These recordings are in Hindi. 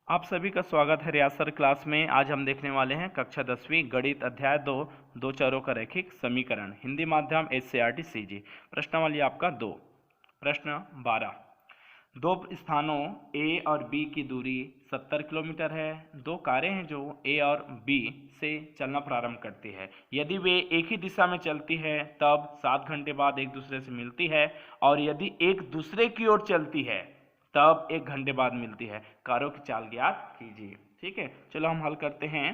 आप सभी का स्वागत है रियासर क्लास में। आज हम देखने वाले हैं कक्षा 10वीं गणित अध्याय 2 दो चरों का रैखिक समीकरण, हिंदी माध्यम एससीईआरटी सीजी। प्रश्नावली आपका 2। प्रश्न 12, दो स्थानों ए और बी की दूरी 70 किलोमीटर है। दो कारें हैं जो ए और बी से चलना प्रारंभ करती है। यदि वे एक ही दिशा में चलती है तब 7 घंटे बाद एक दूसरे से मिलती है, और यदि एक दूसरे की ओर चलती है तब 1 घंटे बाद मिलती है। कारों की चाल ज्ञात कीजिए। ठीक है, चलो हम हल करते हैं।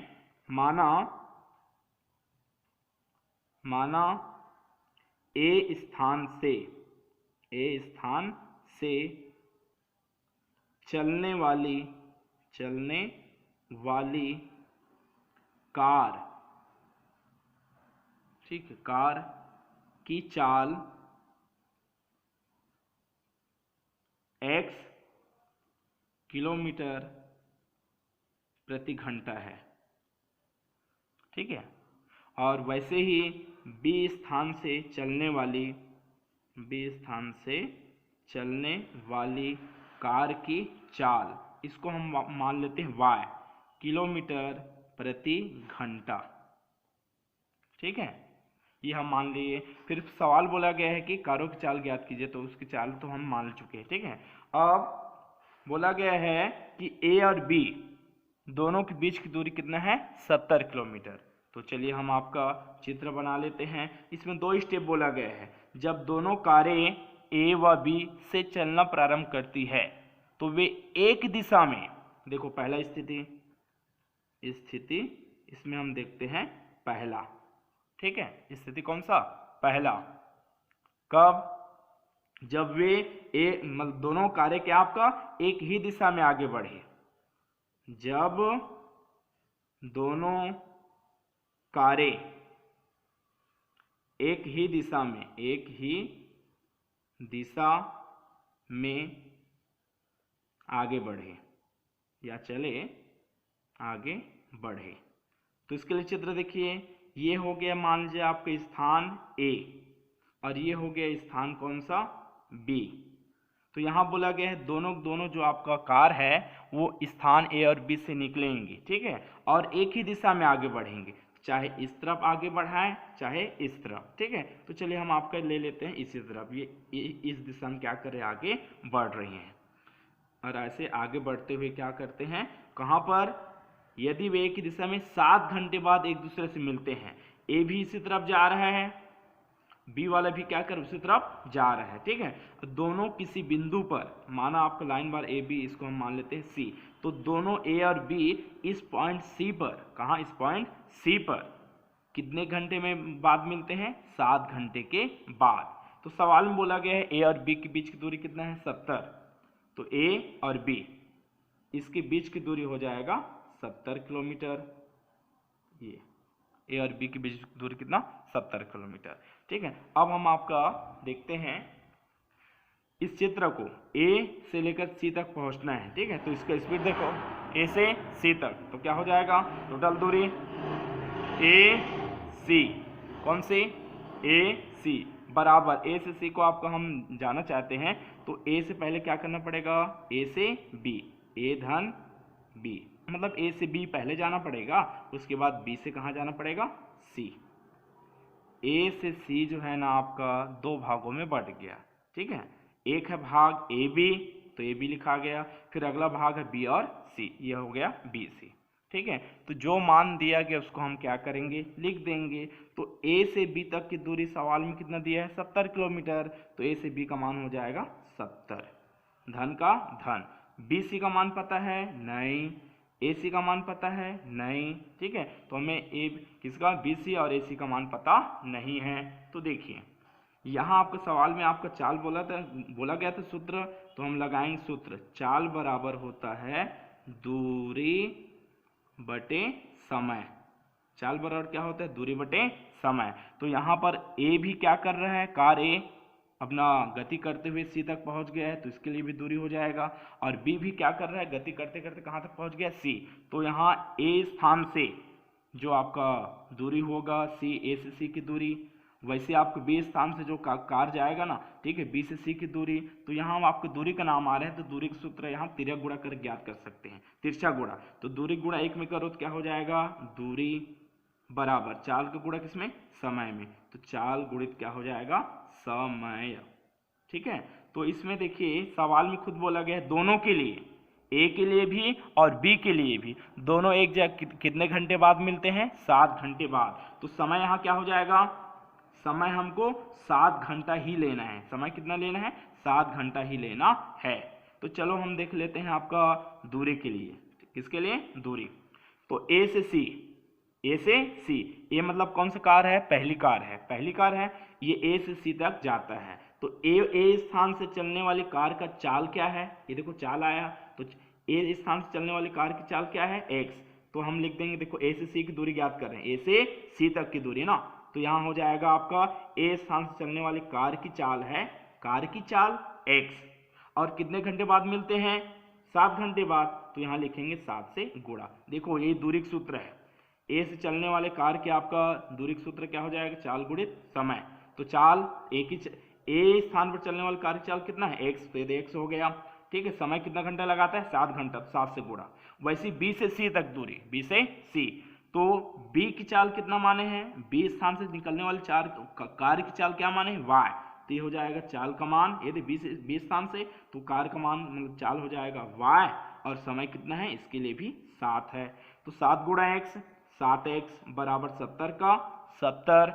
माना माना ए स्थान से चलने वाली कार, ठीक है, कार की चाल x किलोमीटर प्रति घंटा है। ठीक है, और वैसे ही बी स्थान से चलने वाली कार की चाल, इसको हम मान लेते हैं y किलोमीटर प्रति घंटा। ठीक है, ये हम मान लिए। फिर सवाल बोला गया है कि कारों की चाल ज्ञात कीजिए, तो उसकी चाल तो हम मान चुके हैं। ठीक है, अब बोला गया है कि ए और बी दोनों के बीच की दूरी कितना है, 70 किलोमीटर। तो चलिए हम आपका चित्र बना लेते हैं। इसमें 2 स्टेप बोला गया है। जब दोनों कारें ए व बी से चलना प्रारंभ करती है तो वे एक दिशा में, देखो पहला स्थिति इसमें हम देखते हैं पहला। ठीक है, स्थिति कौन सा, पहला। कब, जब वे दोनों कारें क्या आपका एक ही दिशा में आगे बढ़े। जब दोनों कारें एक ही दिशा में आगे बढ़े या चले, आगे बढ़े। तो इसके लिए चित्र देखिए, ये हो गया मान लीजिए आपका स्थान ए, और ये हो गया स्थान कौन सा, बी। तो यहाँ बोला गया है दोनों जो आपका कार है वो स्थान ए और बी से निकलेंगे। ठीक है, और एक ही दिशा में आगे बढ़ेंगे, चाहे इस तरफ आगे बढ़ाएं चाहे इस तरफ। ठीक है, तो चलिए हम आपका ले लेते हैं इसी तरफ। ये इस दिशा में क्या कर रहे हैं, आगे बढ़ रही हैं। और ऐसे आगे बढ़ते हुए क्या करते हैं, कहाँ पर, यदि वे एक ही दिशा में 7 घंटे बाद एक दूसरे से मिलते हैं। ए भी इसी तरफ जा रहा है, बी वाला भी क्या कर उसी तरफ जा रहा है। ठीक है, दोनों किसी बिंदु पर, माना आपका लाइन बार ए बी, इसको हम मान लेते हैं सी। तो दोनों ए और बी इस पॉइंट सी पर, कहाँ, इस पॉइंट सी पर कितने घंटे में बाद मिलते हैं, 7 घंटे के बाद। तो सवाल में बोला गया है ए और बी के बीच की दूरी कितना है, 70। तो ए और बी इसके बीच की दूरी हो जाएगा 70 किलोमीटर। ये ए और बी के बीच की दूरी कितना, 70 किलोमीटर। ठीक है, अब हम आपका देखते हैं इस चित्र को, ए से लेकर सी तक पहुंचना है। ठीक है, तो इसका स्पीड देखो, ए से सी तक, तो क्या हो जाएगा, टोटल दूरी ए सी, कौन सी, ए सी बराबर, ए से सी को आपको हम जाना चाहते हैं तो ए से पहले क्या करना पड़ेगा, ए से बी, ए धन बी, मतलब ए से बी पहले जाना पड़ेगा, उसके बाद बी से कहाँ जाना पड़ेगा, सी। ए से सी जो है ना आपका 2 भागों में बढ़ गया। ठीक है, एक है भाग ए बी, तो ए बी लिखा गया, फिर अगला भाग है बी और सी, यह हो गया बी सी। ठीक है, तो जो मान दिया गया उसको हम क्या करेंगे, लिख देंगे। तो ए से बी तक की दूरी सवाल में कितना दिया है, 70 किलोमीटर। तो ए से बी का मान हो जाएगा 70, धन का धन। बी सी का मान पता है नहीं, ए सी का मान पता है नहीं। ठीक है, तो हमें ए किसका, बी सी और ए सी का मान पता नहीं है। तो देखिए यहाँ आपके सवाल में आपका चाल बोला गया था सूत्र, तो हम लगाएंगे सूत्र, चाल बराबर होता है दूरी बटे समय। चाल बराबर क्या होता है, दूरी बटे समय। तो यहाँ पर ए भी क्या कर रहा है, कार ए अपना गति करते हुए सी तक पहुंच गया है, तो इसके लिए भी दूरी हो जाएगा। और बी भी क्या कर रहा है, गति करते करते कहाँ तक पहुंच गया, सी। तो यहाँ ए स्थान से जो आपका दूरी होगा सी, ए से सी की दूरी, वैसे आपको बी स्थान से जो कार जाएगा ना, ठीक है, बी से सी की दूरी, तो यहाँ हम आपको दूरी का नाम आ रहे हैं, तो दूरी का सूत्र यहाँ तिर्यक गुणा कर ज्ञात कर सकते हैं, तिरछा गुणा। तो दूरी गुणा 1 में करो तो क्या हो जाएगा, दूरी बराबर चाल का गुणा किसमें, समय में, तो चाल गुणित क्या हो जाएगा, समय। ठीक है, तो इसमें देखिए सवाल में खुद बोला गया है दोनों के लिए, ए के लिए भी और बी के लिए भी, दोनों एक जगह कितने घंटे बाद मिलते हैं, 7 घंटे बाद। तो समय यहाँ क्या हो जाएगा, समय हमको 7 घंटा ही लेना है, समय कितना लेना है, 7 घंटा ही लेना है। तो चलो हम देख लेते हैं आपका दूरी के लिए, किसके लिए, दूरी। तो ए से सी, ए से सी, ए मतलब कौन सा कार है, पहली कार है, पहली कार है, ये ए से सी तक जाता है। तो ए स्थान से चलने वाली कार का चाल क्या है, ये देखो चाल आया, तो ए स्थान से चलने वाली कार की चाल क्या है, x। तो हम लिख देंगे, देखो ए से सी की दूरी ज्ञात कर रहे हैं, ए से सी तक की दूरी ना, तो यहाँ हो जाएगा आपका ए स्थान से चलने वाली कार की चाल है, कार की चाल x, और कितने घंटे बाद मिलते हैं, 7 घंटे बाद, तो यहाँ लिखेंगे 7 से गुणा। देखो ये दूरी का सूत्र है, ए से चलने वाले कार के आपका दूरी का सूत्र क्या हो जाएगा, चाल गुणित समय। तो चाल ए स्थान पर चलने वाली कार की चाल कितना है, x, तो ये x हो गया। ठीक है, समय कितना घंटा लगाता है, 7 घंटा, 7 से गुणा। वैसे बी से सी तक दूरी, बी से सी, तो बी की चाल कितना माने हैं, बी स्थान से निकलने वाली कार की चाल क्या माने हैं, y, तो ये हो जाएगा चाल का मान, यदि बी स्थान से, तो कार का मान मतलब चाल हो जाएगा y, और समय कितना है, इसके लिए भी 7 है। तो 7 गुणा x, 7x बराबर 70 का 70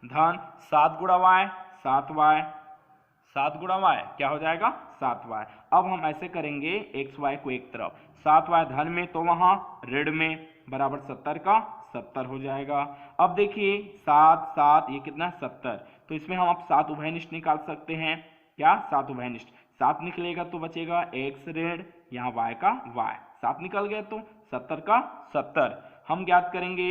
धन 7 गुणा y, 7y, 7 गुणा y क्या हो जाएगा, 7y। अब हम ऐसे करेंगे एक्स वाई को एक तरफ, 7y धन में तो वहां ऋण में, बराबर 70 का 70 हो जाएगा। अब देखिए 7 7 ये कितना 70, तो इसमें हम अब 7 उभयनिष्ठ निकाल सकते हैं, क्या 7 उभयनिष्ठ, 7 निकलेगा तो बचेगा x ऋण यहाँ y का y, 7 निकल गया तो 70 का 70 हम ज्ञात करेंगे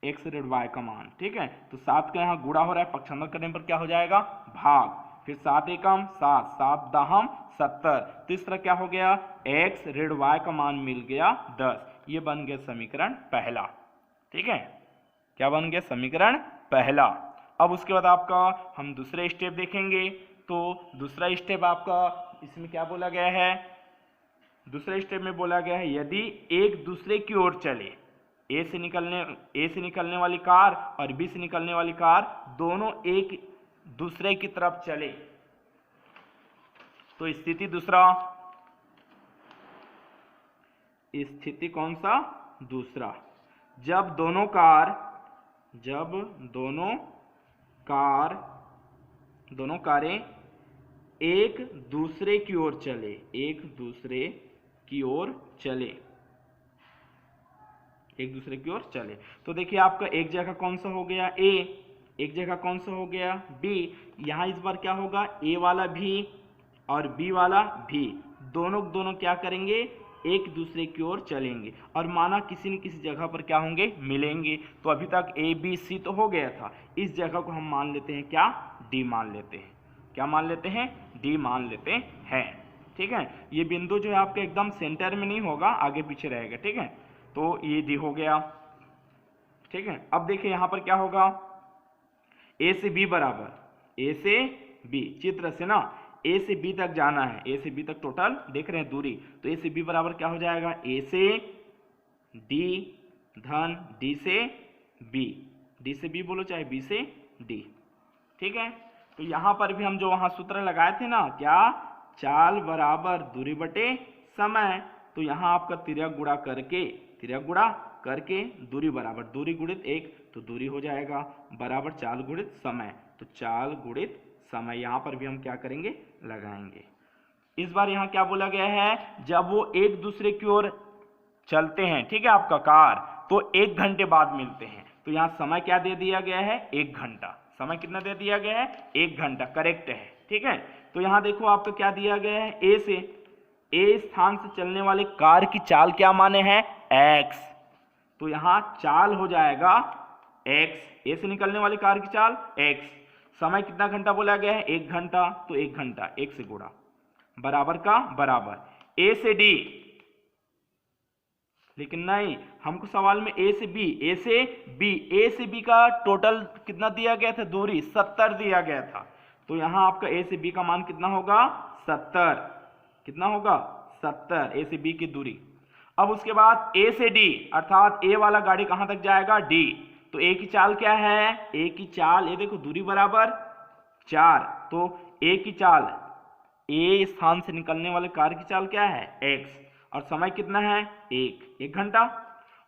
x ऋण y का मान। ठीक है, तो 7 का यहाँ गुणा हो रहा है, पक्षांतर करने पर क्या हो जाएगा, भाग, फिर 7 एकम 7, 7 दहम 70, तो इस तरह क्या हो गया, x ऋण y का मान मिल गया 10। ये बन गया समीकरण पहला। ठीक है, क्या बन गया, समीकरण पहला। अब उसके बाद आपका हम दूसरे स्टेप देखेंगे, तो दूसरा स्टेप आपका इसमें क्या बोला गया है, दूसरे स्टेप में बोला गया है यदि एक दूसरे की ओर चले, ए से निकलने वाली कार और बी से निकलने वाली कार दोनों एक दूसरे की तरफ चले, तो स्थिति दूसरा, स्थिति कौन सा, दूसरा, जब दोनों कारें एक दूसरे की ओर चले, एक दूसरे की ओर चले, एक दूसरे की ओर चले, तो देखिए आपका एक जगह कौन सा हो गया ए, एक जगह कौन सा हो गया बी। यहाँ इस बार क्या होगा, ए वाला भी और बी वाला भी दोनों क्या करेंगे, एक दूसरे की ओर चलेंगे, और माना किसी न किसी जगह पर क्या होंगे, मिलेंगे। तो अभी तक ए बी सी तो हो गया था, इस जगह को हम मान लेते हैं क्या, डी मान लेते हैं, क्या मान लेते हैं, डी मान लेते हैं। ठीक है, ये बिंदु जो है आपके एकदम सेंटर में नहीं होगा, आगे पीछे रहेगा। ठीक है, तो ये डी हो गया। ठीक है, अब देखिए यहां पर क्या होगा, ए से बी बराबर, ए से बी, चित्र से ना ए से बी तक जाना है, ए से बी तक टोटल देख रहे हैं दूरी, तो ए से बी बराबर क्या हो जाएगा, ए से डी धन डी से बी, डी से बी बोलो चाहे बी से डी। ठीक है, तो यहां पर भी हम जो वहां सूत्र लगाए थे ना, क्या, चाल बराबर दूरी बटे समय, तो यहां आपका तिर्यक गुणा करके दूरी बराबर दूरी गुणित 1, तो दूरी हो जाएगा बराबर चाल गुणित समय, तो चाल गुणित समय यहां पर भी हम क्या करेंगे, लगाएंगे। इस बार यहां क्या बोला गया है, जब वो एक दूसरे की ओर चलते हैं, ठीक है, आपका कार, तो 1 घंटे बाद मिलते हैं, तो यहां समय क्या दे दिया गया है, 1 घंटा, समय कितना दे दिया गया है, 1 घंटा, करेक्ट है। ठीक है, तो यहां देखो आपको क्या दिया गया है, ए स्थान से चलने वाले कार की चाल क्या माने हैं, x, तो यहां चाल हो जाएगा x, ए से निकलने वाली कार की चाल x, समय कितना घंटा बोला गया है, 1 घंटा, तो 1 घंटा 1 से गुणा, बराबर का बराबर, ए से डी लेकिन नहीं, हमको सवाल में ए से बी का टोटल कितना दिया गया था, दूरी 70 दिया गया था। तो यहाँ आपका ए से बी का मान कितना होगा, 70। कितना होगा, 70 ए से बी की दूरी। अब उसके बाद ए से डी, अर्थात ए वाला गाड़ी कहां तक जाएगा, डी। तो ए की चाल क्या है, ए की चाल, ये देखो दूरी बराबर 4, तो ए की चाल, ए स्थान से निकलने वाले कार की चाल क्या है, x, और समय कितना है, 1 घंटा।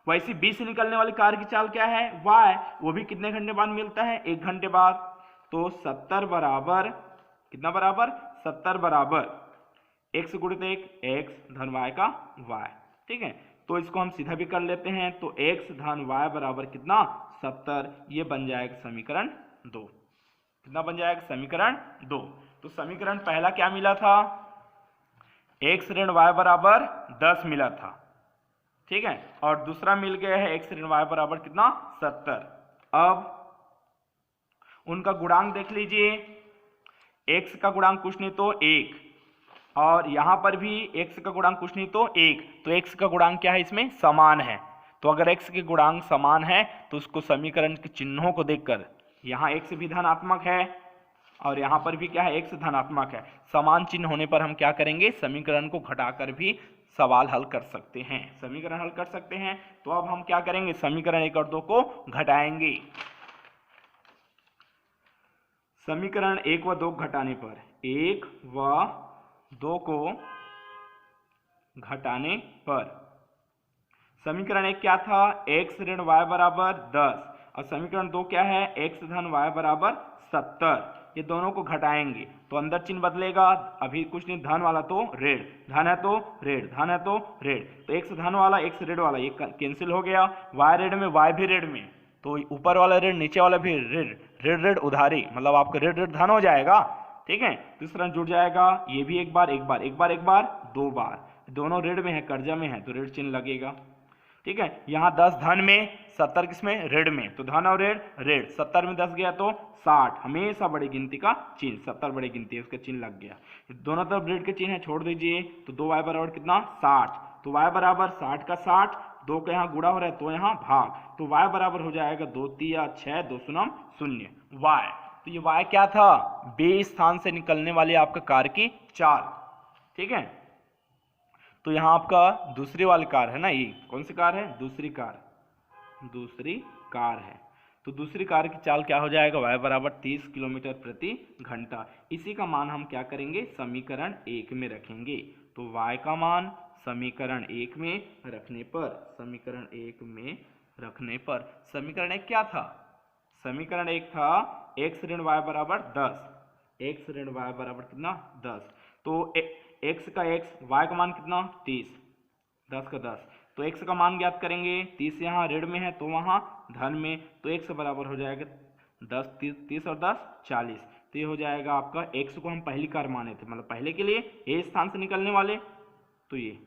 वैसे बी से निकलने वाली कार की चाल क्या है, y, वो भी कितने घंटे बाद मिलता है, 1 घंटे बाद। तो 70 बराबर कितना, बराबर 70 बराबर x गुणित 1 x धन y का y। ठीक है, तो इसको हम सीधा भी कर लेते हैं, तो x धन y बराबर कितना, 70। ये बन जाएगा समीकरण 2। कितना बन जाएगा, समीकरण 2। तो समीकरण पहला क्या मिला था, x ऋण y बराबर 10 मिला था। ठीक है, और दूसरा मिल गया है x ऋण y बराबर कितना, 70। अब उनका गुणांक देख लीजिए, x का गुणांक कुछ नहीं तो 1, और यहां पर भी x का गुणांक कुछ नहीं तो 1। तो x का गुणांक क्या है, इसमें समान है। तो अगर x के गुणांक समान है तो उसको समीकरण के चिन्हों को देखकर, यहाँ x भी धनात्मक है और यहाँ पर भी क्या है, x धनात्मक है, समान चिन्ह होने पर हम क्या करेंगे, समीकरण को घटाकर भी सवाल हल कर सकते हैं, समीकरण हल कर सकते हैं। तो अब हम क्या करेंगे, समीकरण 1 और 2 को घटाएंगे। समीकरण 1 व 2 घटाने पर, 1 व 2 को घटाने पर समीकरण 1 क्या था, x ऋण y बराबर 10, और समीकरण 2 क्या है, x धन y बराबर 70। ये दोनों को घटाएंगे तो अंदर चिन्ह बदलेगा, अभी कुछ नहीं, धन वाला तो ऋण, धन है तो ऋण, धन है तो ऋण। तो x धन वाला x ऋण वाला ये कैंसिल हो गया, y ऋण में y भी ऋण में, तो ऊपर वाला ऋण नीचे वाला भी ऋण, ऋण ऋण उधारी, मतलब आपका ऋण ऋण धन हो जाएगा। ठीक है, दूसरा जुड़ जाएगा, ये भी एक बार 2 बार, दोनों ऋण में है, कर्जा में है, तो ऋण चिन्ह लगेगा। ठीक है, यहाँ 10 धन में, 70 किसमें, ऋण में, तो धन और ऋण, ऋण 70 में 10 गया तो 60, हमेशा बड़ी गिनती का चिन्ह, 70 बड़ी गिनती है, उसका चिन्ह लग गया। दोनों तरफ ऋण के चिन्ह है, छोड़ दीजिए, तो 2y बराबर कितना, 60। तो y बराबर 60 का 60, 2 का यहाँ गुणा हो रहा है तो यहाँ भाग, तो y बराबर हो जाएगा 2 3 6 2 शून्य 0 y। तो ये y क्या था, बे स्थान से निकलने वाली आपका कार की चाल। ठीक है, तो यहाँ आपका दूसरी वाली कार है ना, ये कौन सी कार है, दूसरी कार है। तो दूसरी कार की चाल क्या हो जाएगा, y बराबर 30 किलोमीटर प्रति घंटा। इसी का मान हम क्या करेंगे, समीकरण 1 में रखेंगे। तो y का मान समीकरण 1 में रखने पर, समीकरण 1 क्या था, समीकरण 1 था x ऋण y बराबर 10, x ऋण y बराबर कितना, 10। तो x का x, y का मान कितना, 30, 10 का 10, तो x का मान ज्ञात करेंगे, 30 यहाँ ऋण में है तो वहाँ धन में, तो x बराबर हो जाएगा 10, 30 और 10 40। तो ये हो जाएगा आपका, x को हम पहली कार माने थे, मतलब पहले के लिए a स्थान से निकलने वाले, तो ये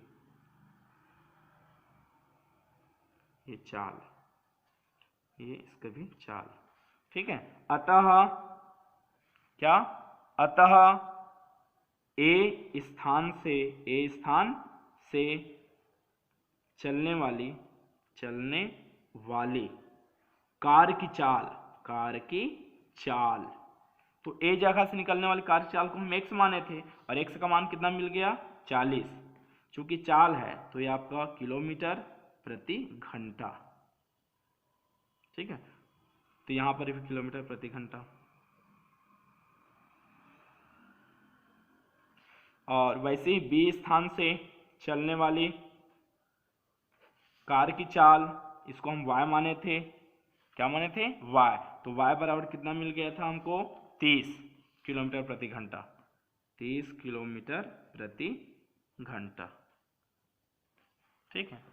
चाल, ये इसका भी चाल। ठीक है, अतः क्या, अतः ए स्थान से चलने वाली कार की चाल, तो ए जगह से निकलने वाली कार की चाल को हम x माने थे, और x का मान कितना मिल गया, 40। चूंकि चाल है तो ये आपका किलोमीटर प्रति घंटा। ठीक है, तो यहां पर भी किलोमीटर प्रति घंटा। और वैसे ही बी स्थान से चलने वाली कार की चाल, इसको हम y माने थे, क्या माने थे, y। तो y बराबर कितना मिल गया था हमको, 30 किलोमीटर प्रति घंटा, 30 किलोमीटर प्रति घंटा। ठीक है।